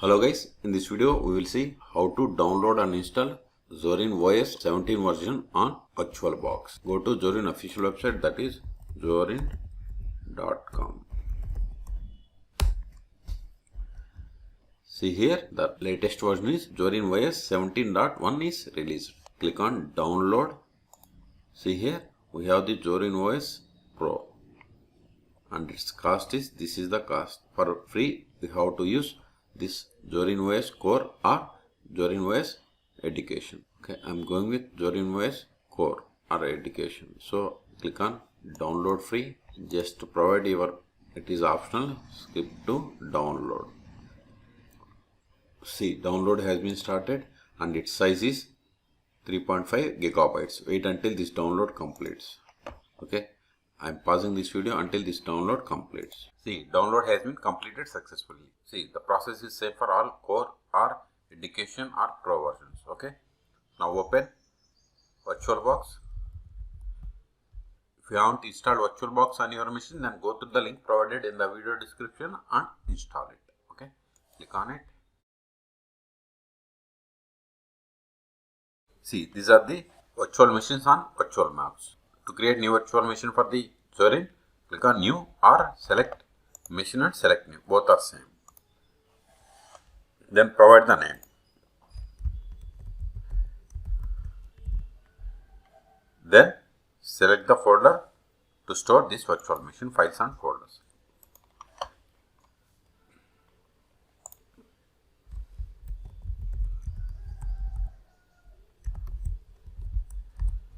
Hello guys, in this video we will see how to download and install Zorin OS 17 version on VirtualBox. Go to Zorin official website, that is zorin.com. See here, the latest version is Zorin OS 17.1 is released. Click on download. See here, we have the Zorin OS Pro and its cost is, this is the cost. For free we have to use this Zorin OS Core or Zorin OS Education. Okay, I'm going with Zorin OS Core or Education. So click on download free. Just to provide your, it is optional, skip to download. See, download has been started and its size is 3.5 gigabytes. Wait until this download completes. Okay, I'm pausing this video until this download completes. See, download has been completed successfully. See, the process is same for all Core or Education or Pro versions. Okay, now open VirtualBox. If you haven't installed VirtualBox on your machine, then go to the link provided in the video description and install it. Okay, click on it. See, these are the virtual machines on virtual maps. To create new virtual machine for the Zorin, click on new or select machine and select new. Both are same. Then provide the name. Then select the folder to store this virtual machine files and folders.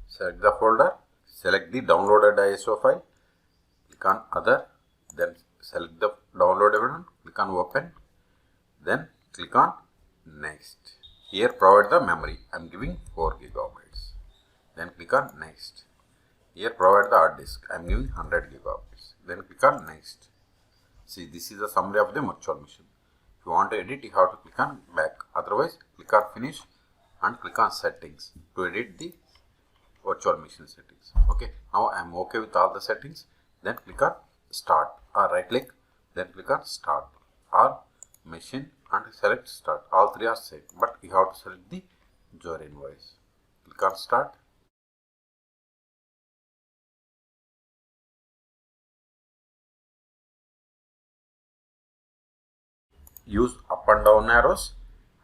Select the folder, select the downloaded ISO file, click on other, then select the downloadable one, click on open, then click on next. Here provide the memory, I am giving 4 gigabytes. Then click on next. Here provide the hard disk, I am giving 100 gigabytes. Then click on next. See, this is the summary of the virtual machine. If you want to edit, you have to click on back. Otherwise, click on finish and click on settings to edit the virtual machine settings. Okay, now I am okay with all the settings. Then click on start or right click, then click on start or machine and select start. All three are same, but you have to select the Zorin OS. Click on start. Use up and down arrows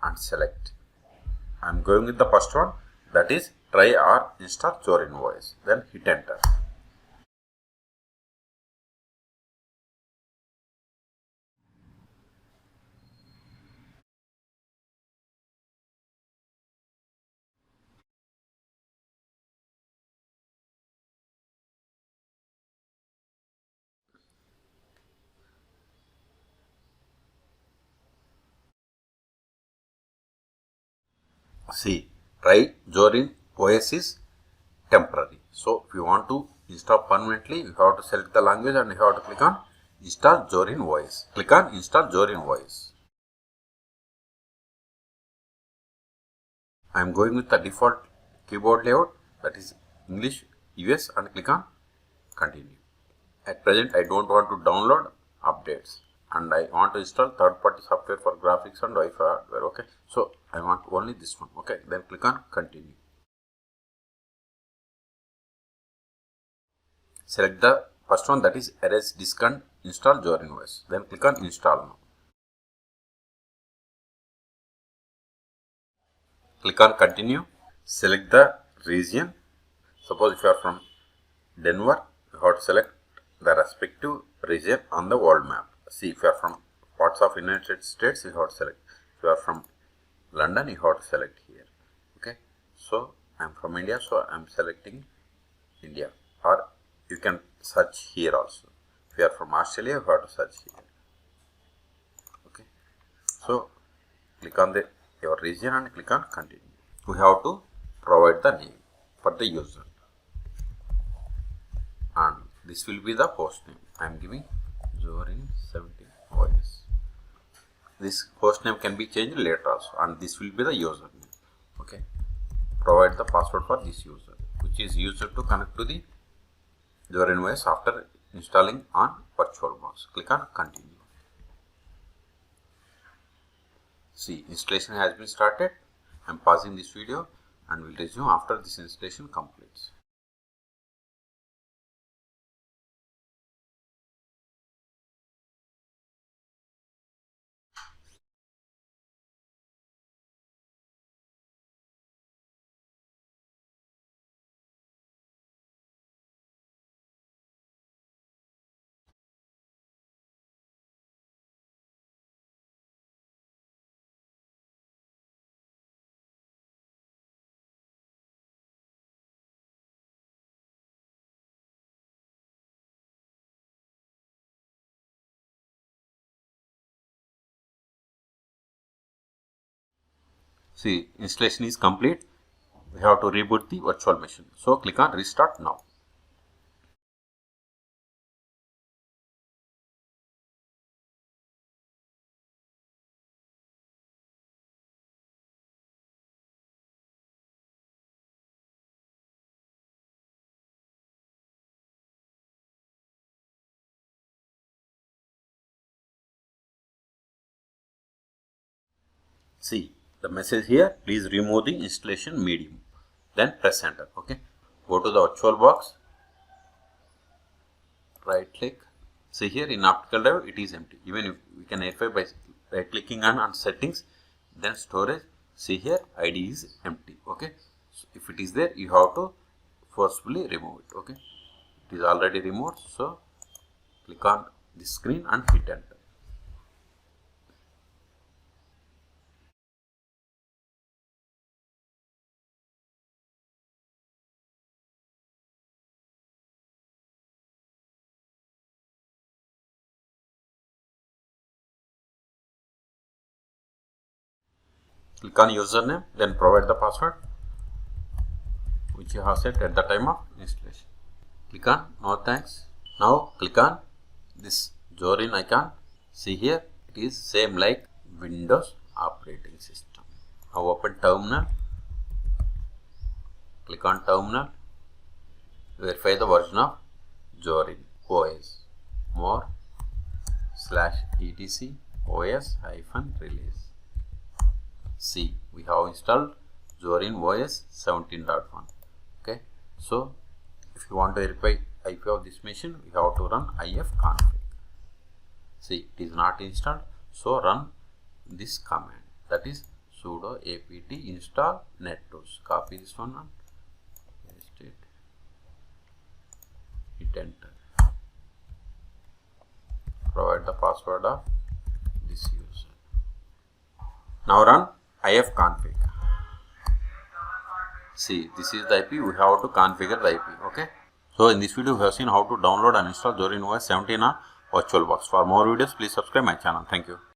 and select. I am going with the first one, that is try or install Zorin OS. Then hit enter. See, try Zorin OS is temporary. So if you want to install permanently, you have to select the language and you have to click on install Zorin OS. Click on install Zorin OS. I am going with the default keyboard layout, that is English US, and click on continue. At present I don't want to download updates and I want to install third-party software for graphics and Wi-Fi hardware. Okay, so I want only this one. Okay, then click on continue. Select the first one, that is erase disk and install Zorin OS. Then click on install now. Click on continue. Select the region. Suppose if you are from Denver, you have to select the respective region on the world map. See, if you are from parts of United States, you have to select. If you are from London, you have to select here. Okay, so I am from India, so I am selecting India. Or you can search here also. If you are from Australia, you have to search here. Okay, so click on your region and click on continue. We have to provide the name for the user, and this will be the host name. I am giving Zorin 17 OS. This host name can be changed later also, and this will be the username. Okay, provide the password for this user, which is used to connect to the Zorin OS after installing on VirtualBox. Click on continue. See, installation has been started. I am pausing this video and will resume after this installation completes. See, installation is complete. We have to reboot the virtual machine. So click on restart now. See the message here, please remove the installation medium. Then press enter. Okay. Go to the VirtualBox. Right click. See here in optical drive it is empty. Even if we can verify by right clicking on settings, then storage. See here ID is empty. Okay. So if it is there, you have to forcefully remove it. Okay. It is already removed. So click on the screen and hit enter. Click on username, then provide the password which you have set at the time of installation. Click on no thanks. Now click on this Zorin icon. See here it is same like Windows operating system. Now open terminal. Click on terminal. Verify the version of Zorin OS. More /etc OS-release. See, we have installed Zorin OS 17.1. Okay, so if you want to verify IP of this machine, we have to run ifconfig. See, it is not installed, so run this command, that is sudo apt install nettools. Copy this one and paste it. Hit enter. Provide the password of this user. Now run ifconfig. See, this is the IP. We have to configure the IP. Okay. So in this video, we have seen how to download and install Zorin OS 17 on VirtualBox. For more videos, please subscribe my channel. Thank you.